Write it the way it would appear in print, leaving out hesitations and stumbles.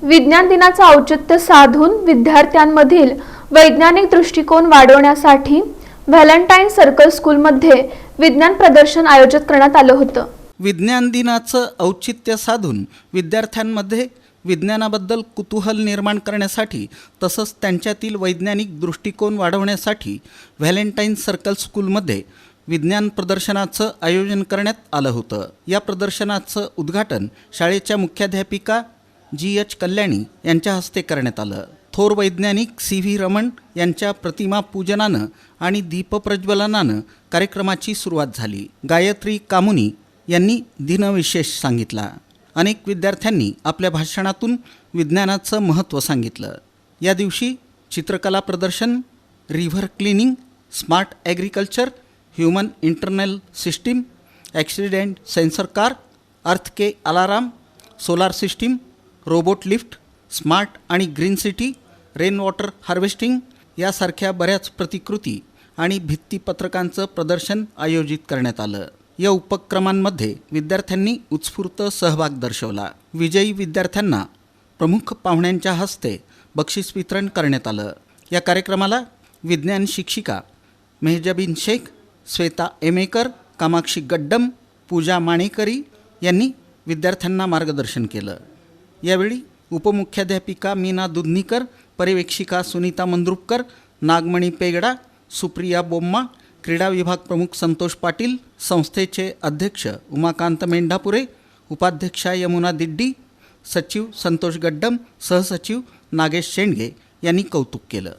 विज्ञान दिनाचं औचित्य साधून विद्यार्थ्यांमधील वैज्ञानिक दृष्टिकोन वाढवण्यासाठी व्हॅलेंटाईन सर्कल स्कूलमध्ये विज्ञान प्रदर्शन आयोजित करण्यात आलं होतं। विज्ञान दिनाचं औचित्य साधून विद्यार्थ्यांमध्ये विज्ञानाबद्दल कुतूहल निर्माण करण्यासाठी तसंच त्यांच्यातील वैज्ञानिक दृष्टिकोन वाढवण्यासाठी व्हॅलेंटाईन सर्कल स्कूलमध्ये विज्ञान प्रदर्शनाचं आयोजन करण्यात आलं होतं। या प्रदर्शनाचं उद्घाटन शाळेच्या मुख्याध्यापिका जी.एच. कल्याणी यांच्या हस्ते करण्यात आलं। थोर वैज्ञानिक सी.व्ही. रमण यांच्या प्रतिमा पूजनानं आणि दीपप्रज्वलनानं कार्यक्रमाची सुरुवात झाली। गायत्री कामुनी यांनी दिनविशेष सांगितला। अनेक विद्यार्थ्यांनी आपल्या भाषणातून विज्ञानाचं महत्त्व सांगितलं। या दिवशी चित्रकला प्रदर्शन, river cleaning, smart agriculture, human internal system, accident sensor car, earthquake alarm, solar system, robot lift, smart आणि green city, rain water harvesting यासारख्या बऱ्याच प्रतिकृती आणि भित्तीपत्रकांचं प्रदर्शन आयोजित करण्यात आलं। या उपक्रमांमध्ये विद्यार्थ्यांनी उत्स्फूर्त सहभाग दर्शवला। विजयी विद्यार्थ्यांना प्रमुख पाहुण्यांच्या हस्ते बक्षीस वितरण करण्यात आलं। या कार्यक्रमाला विज्ञान शिक्षिका मेहजाबीन शेख, श्वेता एमेकर, कामाक्षी गड्डम, पूजा माणेकरी यांनी विद्यार्थ्यांना मार्गदर्शन केलं। यावेळी उपमुख्याध्यापिका मीना दुधनीकर, पर्यवेक्षिका सुनीता मंद्रुपकर, नागमणी पेगडा, सुप्रिया बोम्मा, क्रीडा विभाग प्रमुख संतोष पाटील, संस्थेचे अध्यक्ष उमाकांत मेंढापुरे, उपाध्यक्षा यमुना दिड्डी, सचिव संतोष गड्डम, सहसचिव नागेश शेंडगे यांनी कौतुक केलं।